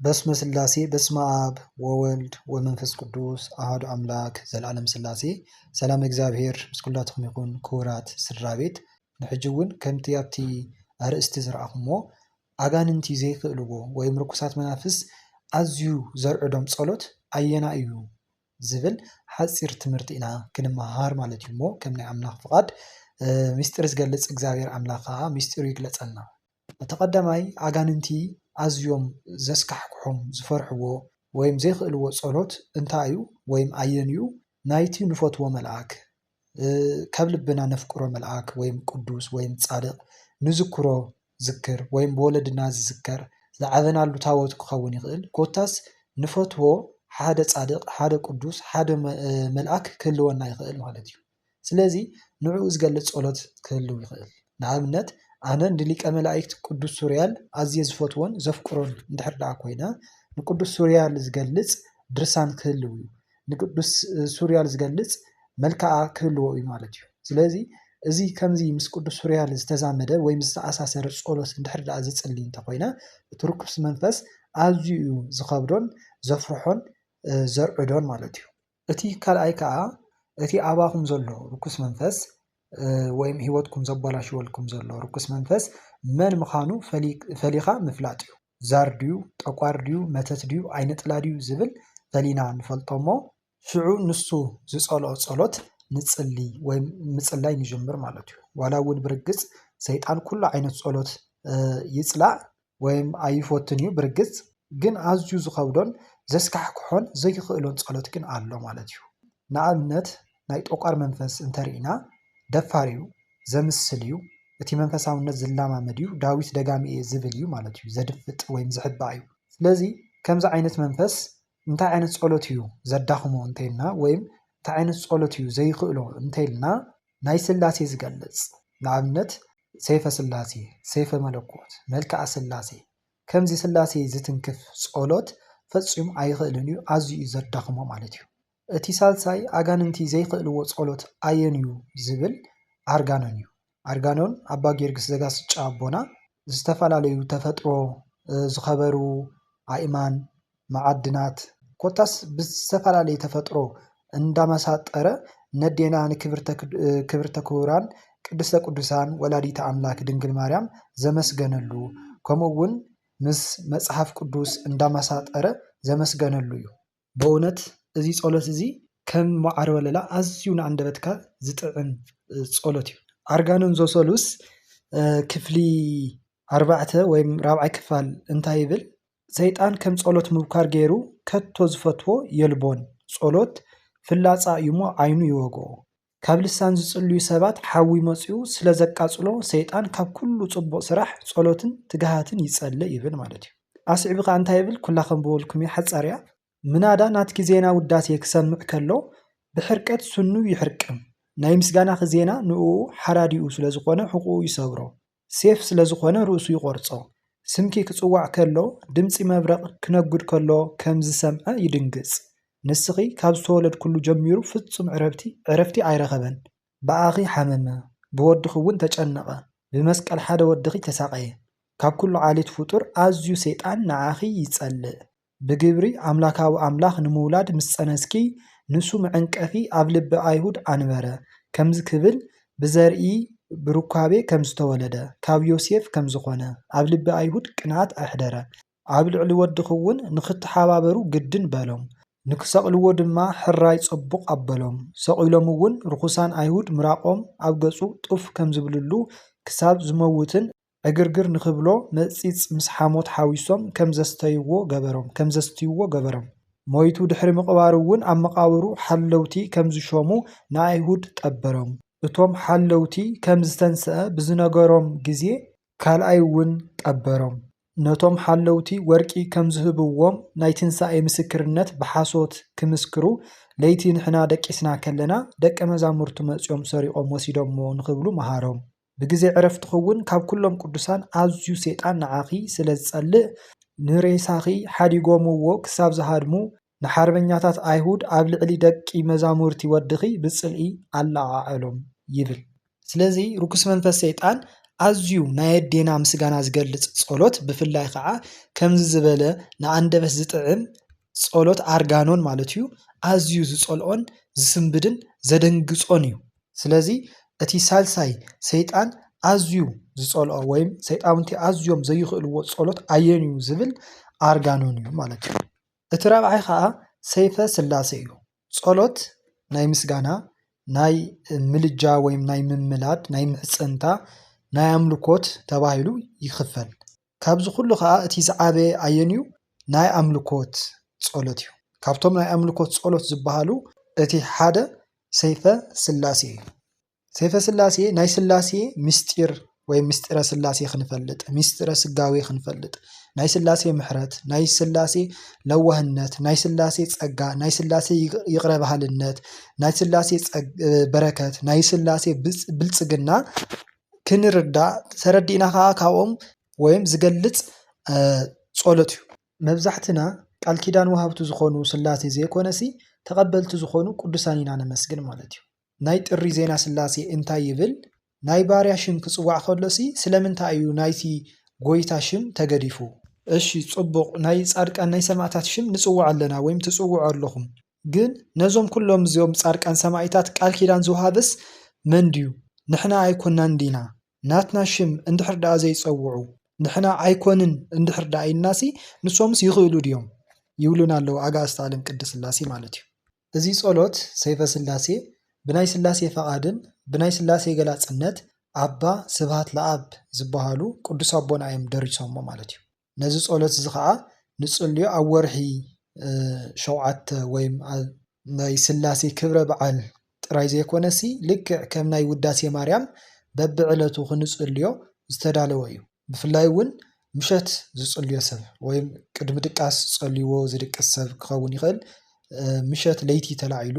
በስመ ስላሴ በስመ አብ ወወልድ ወመንፈስ ቅዱስ አሐዱ አምላክ ዘለዓለም ስላሴ ሰላም እግዚአብሔር ምስ ኩላትኩም ይኹን ክቡራት ስድራቤት ንሕጂ እውን ከምቲ ኣብቲ ኣርእስቲ ዝረኣኹሞ ኣጋንንቲ ዘይክእልዎ ወይም ርኩሳት መናፍስ ኣዝዩ ዘርዕዶም ጸሎት ኣየና እዩ ዝብል ሓፂር ትምህርቲ ኢና ክንመሃር ማለት እዩ እሞ ከም ናይ ኣምላኽ ፍቓድ ምስጢር ዝገልጽ እግዚአብሔር ኣምላኽ ከዓ ምስጢሩ ይግለጸልና። ተቀዳማይ ኣጋንንቲ ኣዝዮም ዘስካሕክሖም ዝፈርሕዎ ወይም ዘይክእልዎ ጸሎት እንታይ እዩ ወይም ኣየን እዩ? ናይቲ ንፈትዎ መልኣክ ካብ ልብና ነፍቅሮ መልኣክ ወይም ቅዱስ ወይም ጻድቕ ንዝክሮ ዝክር ወይም ብወለድና ዝዝከር ዝዓበናሉ ታቦት ክኸውን ይኽእል ኮታስ ንፈትዎ ሓደ ጻድቕ ሓደ ቅዱስ ሓደ መልኣክ ክህልወና ይኽእል ማለት እዩ። ስለዚ ንዕኡ ዝገልጽ ጸሎት ክህልው ይኽእል። ንኣብነት ኣነ ንሊቀ መላእክት ቅዱስ ሱርያል ኣዝየ ዝፈትዎን ዘፍቅሮን እንድሕር ደኣ ኮይነ ንቅዱስ ሱርያል ዝገልጽ ድርሳን ክህልው እዩ ንቅዱስ ሱርያል ዝገልጽ መልክዓ ክህልዎ እዩ ማለት እዩ። ስለዚ እዚ ከምዚ ምስ ቅዱስ ሱርያል ዝተዛመደ ወይም ዝተኣሳሰረ ጸሎት እንድሕር ደኣ ዝጽሊ እንተኮይነ እቲ ርኩስ መንፈስ ኣዝዩ እዩ ዝኸብዶን ዘፍርሖን ዘርዕዶን ማለት እዩ። እቲ ካልኣይ ከዓ እቲ ኣባኹም ዘሎ ርኩስ መንፈስ ወይም ሂወትኩም ዘበላሽወልኩም ዘሎ ርኩስ መንፈስ መን ምዃኑ ፈሊኻ ምፍላጥ እዩ። ዛር ድዩ ጠቋር ድዩ መተት ድዩ ዓይነጥላ ድዩ ዝብል ፈሊና ንፈልጦሞ ሽዑ ንሱ ዝጸልኦ ጸሎት ንጽሊ ወይም ምጽላይ ንጅምር ማለት እዩ። ዋላ እውን ብርግጽ ሰይጣን ኩሉ ዓይነት ጸሎት ይጽላእ ወይም ኣይፎትን እዩ ብርግጽ ግን ኣዝዩ ዝኸብዶን ዘስካሕክሖን ዘይክእሎን ጸሎት ግን ኣሎ ማለት እዩ። ንኣብነት ናይ ጠቋር መንፈስ እንተሪእና ደፋር እዩ ዘምስል እዩ እቲ መንፈሳውነት ዝላማመድ እዩ ዳዊት ደጋሚ እየ ዝብል እዩ ማለት እዩ ዘድፍጥ ወይም ዝሕባእ እዩ። ስለዚ ከምዚ ዓይነት መንፈስ እንታይ ዓይነት ጸሎት እዩ ዘዳኽሞ እንተይልና ወይም እንታይ ዓይነት ጸሎት እዩ ዘይክእሎ እንተይልና ናይ ስላሴ ዝገልጽ ንኣብነት ሰይፈ ስላሴ ሰይፈ መለኮት መልክዓ ስላሴ ከምዚ ስላሴ ዝትንክፍ ጸሎት ፈጺሙ ኣይኽእልን እዩ ኣዝዩ እዩ ዘዳኽሞ ማለት እዩ። እቲ ሳልሳይ ኣጋንንቲ ዘይክእልዎ ጸሎት ኣየን እዩ ዝብል ኣርጋኖን እዩ። ኣርጋኖን ኣባ ጊዮርጊስ ዘጋስጫ ኣቦና ዝተፈላለዩ ተፈጥሮ ዝኸበሩ ኣእማን መዓድናት ኮታስ ብዝተፈላለየ ተፈጥሮ እንዳመሳጠረ ነዴና ንክብርተ ክቡራን ቅድስተ ቅዱሳን ወላዲተ ኣምላክ ድንግል ማርያም ዘመስገነሉ ከምኡ እውን ምስ መጽሓፍ ቅዱስ እንዳመሳጠረ ዘመስገነሉ እዩ። ብእውነት እዚ ጸሎት እዚ ከም መዓር ወለላ ኣዝዩ ንኣንደበትካ ዝጥዕም ጸሎት እዩ። ኣርጋኖን ዘሰሉስ ክፍሊ 4 ወይም 4ይ ክፋል እንታይ ይብል? ሰይጣን ከም ጸሎት ምብካር ገይሩ ከቶ ዝፈትዎ የልቦን ጸሎት ፍላጻ እዩሞ ዓይኑ ይወግኦ ካብ ልሳን ዝጽልዩ ሰባት ሓዊ መጽኡ ስለ ዘቃጽሎ ሰይጣን ካብ ኩሉ ጽቡቕ ስራሕ ጸሎትን ትግሃትን ይጸልእ ይብል ማለት እዩ። ኣስዒብኻ እንታይ ይብል? ኩላኸም ብወልኩም ሓጻርያ ምናዳ ናትኪ ዜና ውዳሴ ክሰምዕ ከሎ ብሕርቀት ስኑ ይሕርቅም ናይ ምስጋና ዜና ንኡ ሓራዲኡ ስለ ዝኾነ ሕቁኡ ይሰብሮ ሴፍ ስለ ዝኾነ ርእሱ ይቆርጾ ስምኪ ክጽዋዕ ከሎ ድምፂ መብረቕ ክነጉድ ከሎ ከም ዝሰምዐ ይድንግጽ ንስኺ ካብ ዝተወለድ ኩሉ ጀሚሩ ፍጹም ዕረፍቲ ኣይረኸበን ብኣኺ ሓመመ ብወድኺ እውን ተጨነቐ ብመስቀል ሓደ ወድኺ ተሳቀየ ካብ ኩሉ ዓሌት ፍጡር ኣዝዩ ሰይጣን ንዓኺ ይጸልእ ብግብሪ ኣምላካዊ ኣምላኽ ንምውላድ ምስ ጸነስኪ ንሱ መዐንቀፊ ኣብ ልቢ ኣይሁድ ኣንበረ ከምዚ ክብል ብዘርኢ ብሩካቤ ከም ዝተወለደ ካብ ዮሴፍ ከም ዝኾነ ኣብ ልቢ ኣይሁድ ቅንዓት ኣሕደረ ኣብ ልዕሊ ወድኺ እውን ንኽትሓባበሩ ግድን በሎም ንክሰቕልዎ ድማ ሕራይ ጽቡቕ ኣበሎም ሰቒሎም እውን ርኩሳን ኣይሁድ ምራቆም ኣብ ገጹ ጡፍ ከም ዝብልሉ ክሳብ ዝመውትን ዕግርግር ንኽብሎ መጺጽ ምስ ሓሞት ሓዊሶም ከም ዘስትይዎ ገበሮም ሞይቱ ድሕሪ ምቕባሩ እውን ኣብ መቃብሩ ሓለውቲ ከም ዝሾሙ ንኣይሁድ ጠበሮም እቶም ሓለውቲ ከም ዝተንስአ ብዝነገሮም ግዜ ካልኣይ እውን ጠበሮም ነቶም ሓለውቲ ወርቂ ከም ዝህብዎም ናይ ትንሳኤ ምስክርነት ብሓሶት ክምስክሩ ለይቲ ንሕና ደቂስና ከለና ደቀ መዛሙርቱ መጺኦም ሰሪቖም ወሲዶሞ ንኽብሉ መሃሮም ብግዜ ዕረፍቲ እውን ካብ ኩሎም ቅዱሳን ኣዝዩ ሰይጣን ንዓኺ ስለ ዝጸልእ ንሬሳኺ ሓዲጎምዎ ክሳብ ዝሃድሙ ንሓርበኛታት ኣይሁድ ኣብ ልዕሊ ደቂ መዛሙርቲ ወድኺ ብጽልኢ ኣለዓሎም ይብል። ስለዚ ርኩስ መንፈስ ሰይጣን ኣዝዩ ናይ ኣዴና ምስጋና ዝገልጽ ጸሎት ብፍላይ ከዓ ከምዚ ዝበለ ንኣንደበት ዝጥዕም ጸሎት ኣርጋኖን ማለት እዩ ኣዝዩ ዝጸልኦን ዝስንብድን ዘደንግጾን እዩ። ስለዚ እቲ ሳልሳይ ሰይጣን ኣዝዩ ዝጸልኦ ወይም ሰይጣውንቲ ኣዝዮም ዘይኽእልዎ ጸሎት ኣየንዩ ዝብል ኣርጋኖን እዩ ማለት እዩ። እቲ ራብዓይ ከዓ ሰይፈ ስላሴ እዩ። ጸሎት ናይ ምስጋና ናይ ምልጃ ወይም ናይ ምምላድ ናይ ምሕጽንታ ናይ ኣምልኮት ተባሂሉ ይኽፈል። ካብዚ ኩሉ ከዓ እቲ ዝዓበየ ኣየንዩ ናይ ኣምልኮት ጸሎት እዩ። ካብቶም ናይ ኣምልኮት ጸሎት ዝበሃሉ እቲ ሓደ ሰይፈ ስላሴ እዩ። ሰይፈ ስላሴ ናይ ስላሴ ምስጢር ወይም ምስጢረ ስላሴ ክንፈልጥ ምስጢረ ስጋዌ ክንፈልጥ ናይ ስላሴ ምሕረት ናይ ስላሴ ለዋህነት ናይ ስላሴ ጸጋ ናይ ስላሴ ይቅረ ባህልነት ናይ ስላሴ በረከት ናይ ስላሴ ብልጽግና ክንርዳእ ተረዲእና ከዓ ካብኦም ወይም ዝገልጽ ጸሎት እዩ። መብዛሕትና ቃል ኪዳን ወሃብቲ ዝኾኑ ስላሴ ዘይኮነሲ ተቐበልቲ ዝኾኑ ቅዱሳን ኢና ነመስግን ማለት እዩ። ናይ ጥሪ ዜና ስላሴ እንታይ ይብል? ናይ ባርያ ሽም ክጽዋዕ ከሎሲ ስለምንታይ እዩ ናይቲ ጎይታ ሽም ተገዲፉ? እሺ ጽቡቕ ናይ ጻድቃን ናይ ሰማዕታት ሽም ንጽዋዕ ኣለና ወይም ትጽውዑ ኣለኹም። ግን ነዞም ኩሎም እዚኦም ጻድቃን ሰማዕታት ቃል ኪዳን ዝውሃብስ መን ድዩ? ንሕና ኣይኮናን ዲና ናትና ሽም እንድሕር ዳኣ ዘይጸውዑ ንሕና ኣይኮንን እንድሕር ዳኣ ኢልናሲ ንሶምስ ይኽእሉ ድዮም ይብሉና ኣለዉ ኣጋእዝተ ዓለም ቅድስት ስላሴ ማለት እዩ። እዚ ጸሎት ሰይፈ ስላሴ ብናይ ስላሴ ፈቓድን ብናይ ስላሴ ገላጽነት ኣባ ስብሃት ለኣብ ዝበሃሉ ቅዱስ ኣቦና እዮም ደሪሶሞ ማለት እዩ። ነዚ ጸሎት እዚ ከዓ ንጽልዮ ኣብ ወርሒ 7 ወይም ናይ ስላሴ ክብረ በዓል ጥራይ ዘይኮነሲ ልክዕ ከም ናይ ውዳሴ ማርያም በብዕለቱ ክንጽልዮ ዝተዳለወ እዩ። ብፍላይ እውን ምሸት ዝጽልዮ ሰብ ወይም ቅድሚ ድቃስ ጸልይዎ ዝድቅስ ሰብ ክኸውን ይኽእል። ምሸት ለይቲ ተላዒሉ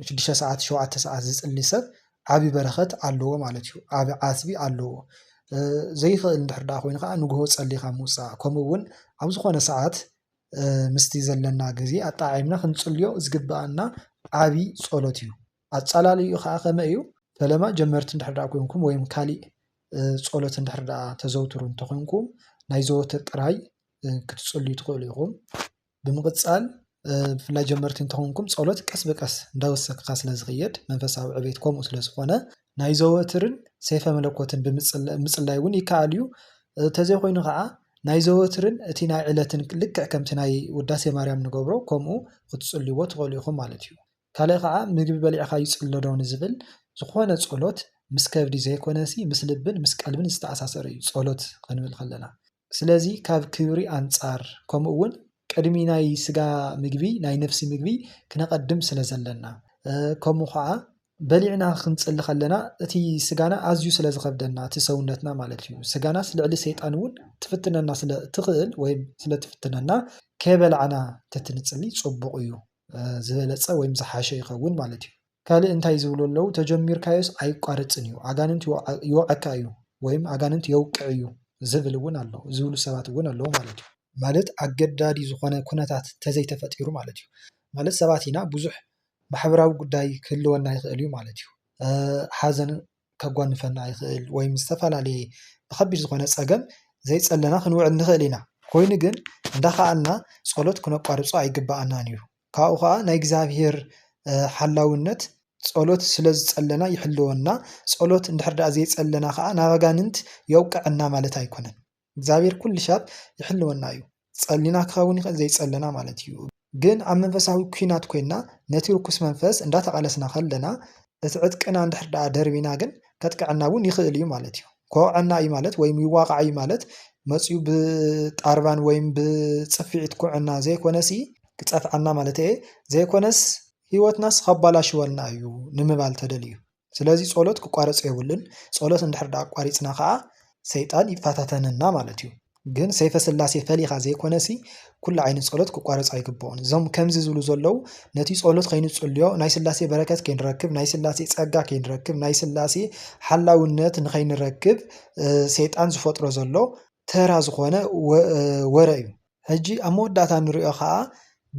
6 ሰዓት 7 ሰዓት ዝጽሊ ሰብ ዓብይ በረኸት ኣለዎ ማለት እዩ። ዓብይ ዓስቢ ኣለዎ። ዘይኽእል እንድሕር ዳኣ ኮይኑ ከዓ ንግሆ ጸሊኻ ምውፃእ ከምኡ እውን ኣብ ዝኾነ ሰዓት ምስቲ ዘለና ግዜ ኣጣዓይምና ክንጽልዮ ዝግባአና ዓብይ ጸሎት እዩ። ኣጻላልዩ ከዓ ከመይ እዩ? ፈለማ ጀመርቲ እንድሕር ዳኣ ኮይንኩም ወይም ካሊእ ጸሎት እንድሕር ዳኣ ተዘውትሩ እንተኮይንኩም ናይ ዘወትር ጥራይ ክትጽልዩ ትኽእሉ ኢኹም። ብምቕጻል ብፍላይ ጀመርቲ እንተኮይንኩም ጸሎት ቀስ በቀስ እንዳወሰክካ ስለ ዝኽየድ መንፈሳዊ ዕቤት ከምኡ ስለ ዝኾነ ናይ ዘወትርን ሰይፈ መለኮትን ብምጽላይ እውን ይከኣል እዩ። ተዘይኮይኑ ከዓ ናይ ዘወትርን እቲ ናይ ዕለትን ልክዕ ከምቲ ናይ ውዳሴ ማርያም ንገብሮ ከምኡ ክትጽልይዎ ትኽእሉ ኢኹም ማለት እዩ። ካልእ ከዓ ምግቢ በሊዕኻ ይጽሎ ዶ ንዝብል ዝኾነ ጸሎት ምስ ከብዲ ዘይኮነሲ ምስ ልብን ምስ ቀልብን ዝተኣሳሰረ እዩ ጸሎት ክንብል ከለና። ስለዚ ካብ ክብሪ ኣንጻር ከምኡ እውን ቅድሚ ናይ ስጋ ምግቢ ናይ ነፍሲ ምግቢ ክነቐድም ስለ ዘለና ከምኡ ከዓ በሊዕና ክንጽሊ ከለና እቲ ስጋና ኣዝዩ ስለ ዝኸብደና እቲ ሰውነትና ማለት እዩ ስጋና ልዕሊ ሰይጣን እውን ትፍትነና ስለ ትኽእል ወይም ስለ ትፍትነና ከበልዓና ተትንጽሊ ጽቡቕ እዩ ዝበለጸ ወይም ዝሓሸ ይኸውን ማለት እዩ። ካልእ እንታይ ዝብሉ ኣለዉ? ተጀሚርካዮስ ኣይቋረጽን እዩ ኣጋንንት ይወዓካ እዩ ወይም ኣጋንንት የውቅዕ እዩ ዝብል እውን ኣሎ ዝብሉ ሰባት እውን ኣለዉ ማለት እዩ። ማለት ኣገዳዲ ዝኾነ ኩነታት ተዘይተፈጢሩ ማለት እዩ። ማለት ሰባት ኢና ብዙሕ ማሕበራዊ ጉዳይ ክህልወና ይኽእል እዩ ማለት እዩ። ሓዘን ከጓንፈና ይኽእል ወይም ዝተፈላለየ ብከቢድ ዝኾነ ፀገም ዘይፀለና ክንውዕል ንኽእል ኢና። ኮይኑ ግን እንዳኸኣልና ጸሎት ክነቋርጾ ኣይግባኣናን እዩ። ካብኡ ከዓ ናይ እግዚኣብሔር ሓላውነት ጸሎት ስለ ዝጸለና ይሕልወና። ጸሎት እንድሕር ዳኣ ዘይጸለና ከዓ ናብ ኣጋንንት የውቅዐና ማለት ኣይኮነን። እግዚኣብሔር ኩሉ ሻብ ይሕልወና እዩ። ጸሊና ክኸውን ይኽእል ዘይጸለና ማለት እዩ። ግን ኣብ መንፈሳዊ ኩናት ኮይና ነቲ ርኩስ መንፈስ እንዳተቃለስና ከለና እቲ ዕጥቅና እንድሕር ዳኣ ደርቢና ግን ከጥቅዐና እውን ይኽእል እዩ ማለት እዩ። ከውዐና እዩ ማለት ወይም ይዋቃዕ እዩ ማለት መፅኡ ብጣርባን ወይም ብፅፊዒት ኩዕና ዘይኮነሲ ክፀፍዓና ማለት እየ ዘይኮነስ ሂወትናስ ከባላሽወልና እዩ ንምባል ተደልዩ። ስለዚ ጸሎት ክቋረጽ የብሉን። ጸሎት እንድሕር ዳኣ አቋሪጽና ከዓ ሰይጣን ይፈታተነና ማለት እዩ። ግን ሰይፈ ስላሴ ፈሊኻ ዘይኮነሲ ኩሉ ዓይነት ጸሎት ክቋረጽ ኣይግብኦን። እዞም ከምዚ ዝብሉ ዘለዉ ነቲ ጸሎት ከይንጽልዮ ናይ ስላሴ በረከት ከይንረክብ ናይ ስላሴ ጸጋ ከይንረክብ ናይ ስላሴ ሓላውነት ንኸይንረክብ ሰይጣን ዝፈጥሮ ዘሎ ተራ ዝኾነ ወረ እዩ። ሕጂ ኣብ መወዳእታ ንሪኦ ከዓ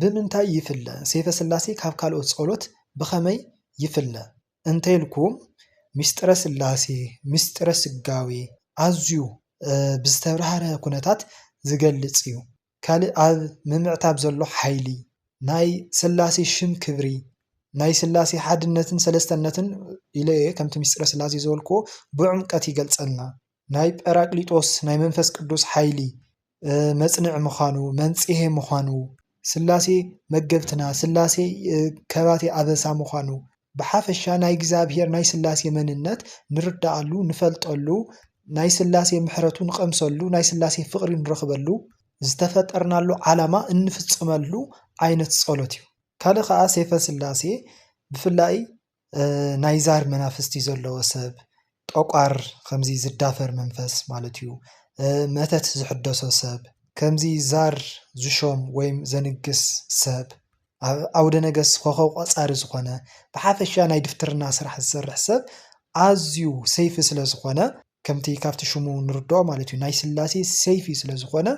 ብምንታይ ይፍለ ሰይፈ ስላሴ ካብ ካልኦት ጸሎት ብኸመይ ይፍለ እንተይልኩም ምስጢረ ስላሴ ምስጢረ ስጋዌ ኣዝዩ ብዝተብራህረ ኩነታት ዝገልጽ እዩ። ካልእ ኣብ ምምዕታብ ዘሎ ሓይሊ ናይ ስላሴ ሽም ክብሪ ናይ ስላሴ ሓድነትን ሰለስተነትን ኢለ ከምቲ ምስጢረ ስላሴ ዝበልክዎ ብዕምቀት ይገልጸልና። ናይ ጰራቅሊጦስ ናይ መንፈስ ቅዱስ ሓይሊ መጽንዕ ምዃኑ መንጽሄ ምዃኑ ስላሴ መገብትና ስላሴ ከባቴ ኣበሳ ምዃኑ ብሓፈሻ ናይ እግዚኣብሔር ናይ ስላሴ መንነት ንርዳኣሉ ንፈልጠሉ ናይ ስላሴ ምሕረቱ ንቐምሰሉ ናይ ስላሴ ፍቕሪ ንረኽበሉ ዝተፈጠርናሉ ዓላማ እንፍጽመሉ ዓይነት ጸሎት እዩ። ካልእ ከዓ ሰይፈ ስላሴ ብፍላይ ናይ ዛር መናፍስቲ ዘለዎ ሰብ ጠቋር ከምዚ ዝዳፈር መንፈስ ማለት እዩ። መተት ዝሕደሶ ሰብ ከምዚ ዛር ዝሾም ወይም ዘንግስ ሰብ ኣውደ ነገስ ኮኸብ ቆጻሪ ዝኾነ ብሓፈሻ ናይ ድፍትርና ስራሕ ዝሰርሕ ሰብ ኣዝዩ ሰይፊ ስለ ዝኾነ ከምቲ ካብቲ ሽሙ ንርድኦ ማለት እዩ ናይ ስላሴ ሰይፊ ስለ ዝኾነ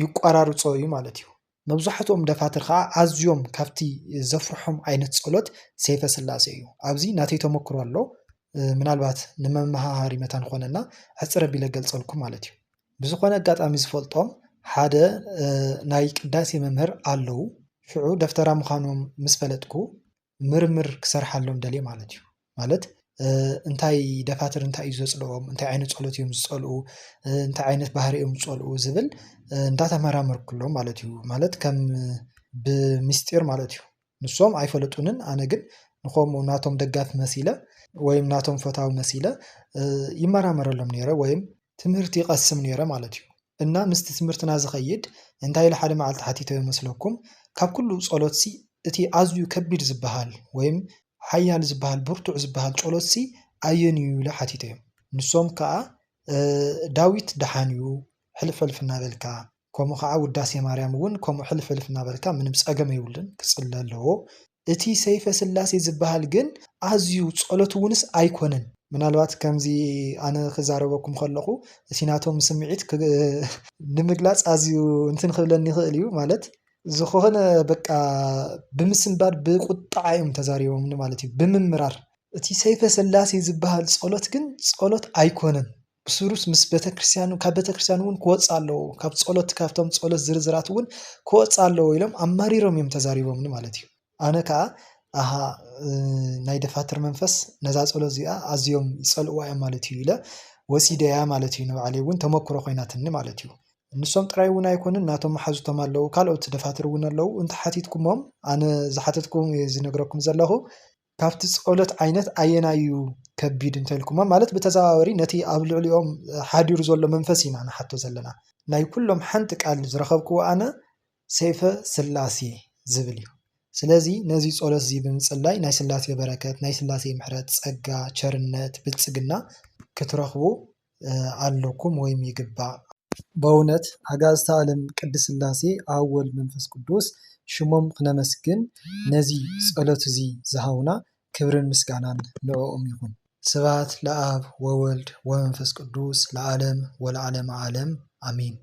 ይቋራርጾ እዩ ማለት እዩ። መብዛሕትኦም ደፋትር ከዓ ኣዝዮም ካብቲ ዘፍርሖም ዓይነት ጸሎት ሰይፈ ስላሴ እዩ። ኣብዚ ናተይ ተመክሮ ኣሎ ምናልባት ንመመሃሃሪ መታ ንኾነና ሕፅር ኣቢለ ገልጸልኩም ማለት እዩ። ብዝኾነ ኣጋጣሚ ዝፈልጦም ሓደ ናይ ቅዳሴ መምህር ኣለዉ። ሽዑ ደፍተራ ምዃኖም ምስ ፈለጥኩ ምርምር ክሰርሓሎም ደልየ ማለት እዩ። ማለት እንታይ ደፋትር እንታይ እዩ ዘጽልኦም እንታይ ዓይነት ጸሎት እዮም ዝጸልኡ እንታይ ዓይነት ባህሪ እዮም ዝጸልኡ ዝብል እንዳተመራመርኩሎም ማለት እዩ። ማለት ከም ብምስጢር ማለት እዩ። ንሶም ኣይፈለጡንን ኣነ ግን ንኸምኡ ናቶም ደጋፊ መሲለ ወይም ናቶም ፈታዊ መሲለ ይመራመረሎም ነይረ ወይም ትምህርቲ ይቐስም ነይረ ማለት እዩ። እና ምስቲ ትምህርትና ዝኸይድ እንታይ ኢለ ሓደ መዓልቲ ሓቲተ ይመስለኩም ካብ ኩሉ ጸሎትሲ እቲ ኣዝዩ ከቢድ ዝበሃል ወይም ሓያል ዝበሃል ብርቱዕ ዝበሃል ጸሎትሲ ኣየንዩ ኢለ ሓቲተዮም ንሶም ከዓ ዳዊት ደሓንዩ ሕልፍ ሕልፍ እናበልካ ከምኡ ከዓ ውዳሴ ማርያም እውን ከምኡ ሕልፍ ሕልፍ እናበልካ ምንም ፀገም የብልን ክጽለ ኣለዎ። እቲ ሰይፈ ስላሴ ዝበሃል ግን ኣዝዩ ጸሎት እውንስ ኣይኮነን። ምናልባት ከምዚ ኣነ ክዛረበኩም ከለኹ እቲ ናቶም ስምዒት ንምግላጽ ኣዝዩ እንትን ክብለኒ ይኽእል እዩ ማለት ዝኾነ በቃ ብምስንባድ ብቁጣዕ እዮም ተዛሪቦምኒ ማለት እዩ ብምምራር እቲ ሰይፈ ስላሴ ዝበሃል ጸሎት ግን ጸሎት ኣይኮነን። ብስሩስ ምስ ቤተክርስቲያን ካብ ቤተክርስቲያን እውን ክወጽእ ኣለዎ ካብ ጸሎት ካብቶም ጸሎት ዝርዝራት እውን ክወጽእ ኣለዎ ኢሎም ኣማሪሮም እዮም ተዛሪቦምኒ ማለት እዩ። ኣነ ከዓ ኣሃ ናይ ደፋትር መንፈስ ነዛ ጸሎት እዚኣ ኣዝዮም ይጸልእዋ እዮም ማለት እዩ ኢለ ወሲደያ ማለት እዩ። ንባዕለይ እውን ተመክሮ ኮይናትኒ ማለት እዩ። ንሶም ጥራይ እውን ኣይኮኑን ናቶም መሓዙቶም ኣለዉ ካልኦት ደፋትር እውን ኣለዉ እንተሓቲትኩሞም ኣነ ዝሓተትኩም ዝነግረኩም ዘለኹ ካብቲ ጸሎት ዓይነት ኣየናዩ ከቢድ እንተልኩማ ማለት በተዘዋዋሪ ነቲ ኣብ ልዕሊኦም ሓዲሩ ዘሎ መንፈስ ኢና ንሓቶ ዘለና ናይ ኩሎም ሓንቲ ቃል ዝረኸብክዎ ኣነ ሰይፈ ስላሴ ዝብል እዩ። ስለዚ ነዚ ጸሎት እዚ ብምጽላይ ናይ ስላሴ በረከት ናይ ስላሴ ምሕረት ጸጋ ቸርነት ብልጽግና ክትረኽቡ ኣለኩም ወይም ይግባእ። በእውነት ኣጋዕዝተ ዓለም ቅድስት ስላሴ ኣብ ወልድ መንፈስ ቅዱስ ሽሞም ክነመስግን ነዚ ጸሎት እዚ ዝሃቡና ክብርን ምስጋናን ንዕኦም ይኹን። ስብሐት ለአብ ወወልድ ወመንፈስ ቅዱስ ለዓለም ወለዓለመ ዓለም አሜን።